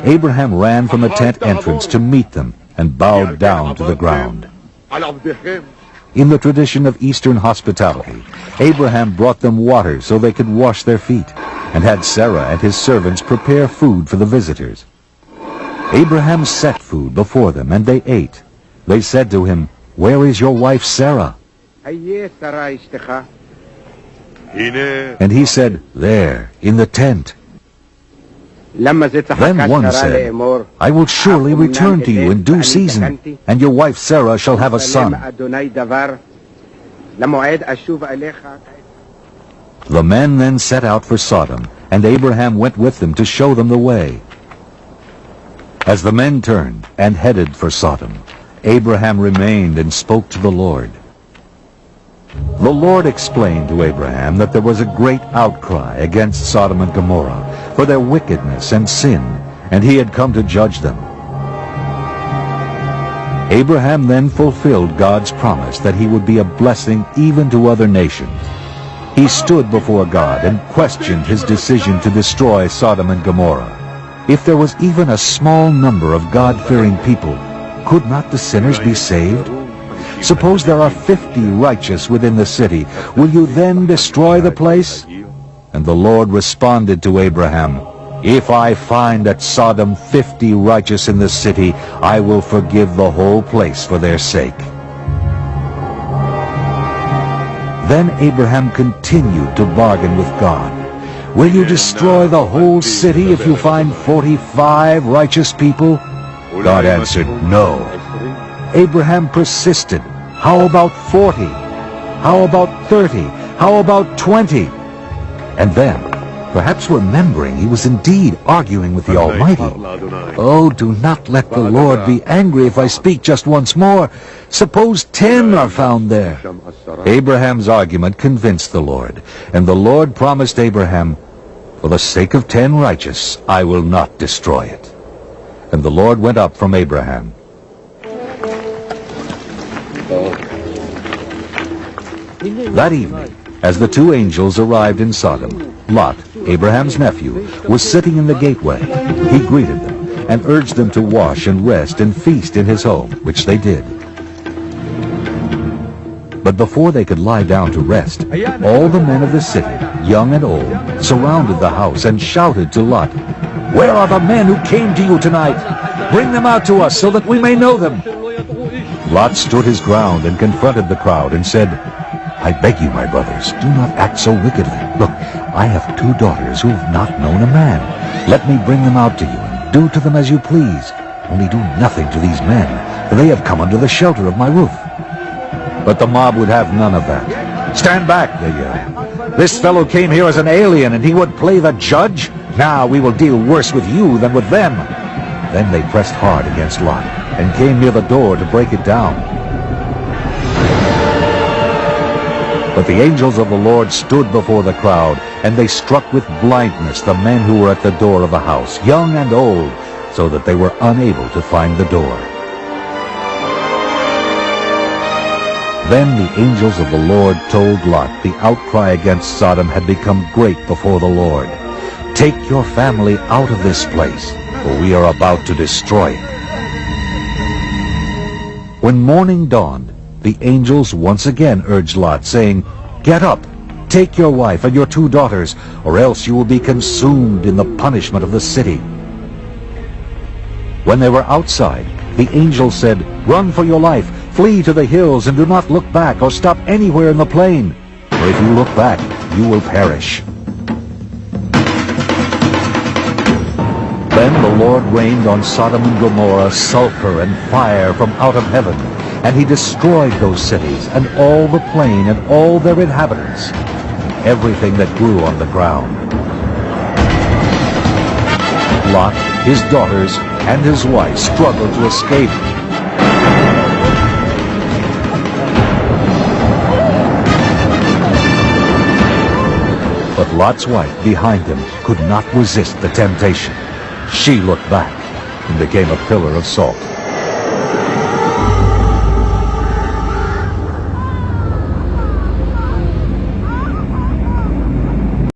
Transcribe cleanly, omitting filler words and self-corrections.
Abraham ran from the tent entrance to meet them and bowed down to the ground. In the tradition of Eastern hospitality, Abraham brought them water so they could wash their feet, and had Sarah and his servants prepare food for the visitors. Abraham set food before them, and they ate. They said to him, "Where is your wife Sarah?" And he said, "There, in the tent." Then one said, "I will surely return to you in due season, and your wife Sarah shall have a son." The men then set out for Sodom, and Abraham went with them to show them the way. As the men turned and headed for Sodom, Abraham remained and spoke to the Lord. The Lord explained to Abraham that there was a great outcry against Sodom and Gomorrah for their wickedness and sin, and he had come to judge them. Abraham then fulfilled God's promise that he would be a blessing even to other nations. He stood before God and questioned his decision to destroy Sodom and Gomorrah. If there was even a small number of God-fearing people, could not the sinners be saved? Suppose there are 50 righteous within the city. Will you then destroy the place? And the Lord responded to Abraham, "If I find at Sodom 50 righteous in the city, I will forgive the whole place for their sake." Then Abraham continued to bargain with God. "Will you destroy the whole city if you find 45 righteous people?" God answered, "No." Abraham persisted. "How about 40? How about 30? How about 20? And then, perhaps remembering he was indeed arguing with the Almighty, "Oh, do not let the Lord be angry if I speak just once more. Suppose 10 are found there." Abraham's argument convinced the Lord, and the Lord promised Abraham, "For the sake of 10 righteous, I will not destroy it." And the Lord went up from Abraham. That evening, as the two angels arrived in Sodom, Lot, Abraham's nephew, was sitting in the gateway. He greeted them and urged them to wash and rest and feast in his home, which they did. But before they could lie down to rest, all the men of the city, young and old, surrounded the house and shouted to Lot, "Where are the men who came to you tonight? Bring them out to us so that we may know them." Lot stood his ground and confronted the crowd and said, "I beg you, my brothers, do not act so wickedly. Look, I have 2 daughters who have not known a man. Let me bring them out to you, and do to them as you please. Only do nothing to these men, for they have come under the shelter of my roof." But the mob would have none of that. "Stand back," they yelled. "This fellow came here as an alien, and he would play the judge? Now we will deal worse with you than with them." Then they pressed hard against Lot, and came near the door to break it down. But the angels of the Lord stood before the crowd, and they struck with blindness the men who were at the door of the house, young and old, so that they were unable to find the door. Then the angels of the Lord told Lot the outcry against Sodom had become great before the Lord. "Take your family out of this place, for we are about to destroy it." When morning dawned, the angels once again urged Lot, saying, "Get up, take your wife and your 2 daughters, or else you will be consumed in the punishment of the city." When they were outside, the angel said, "Run for your life, flee to the hills, and do not look back or stop anywhere in the plain. For if you look back, you will perish." Then the Lord rained on Sodom and Gomorrah sulfur and fire from out of heaven, and he destroyed those cities, and all the plain, and all their inhabitants, everything that grew on the ground. Lot, his daughters, and his wife struggled to escape. But Lot's wife behind him could not resist the temptation. She looked back and became a pillar of salt.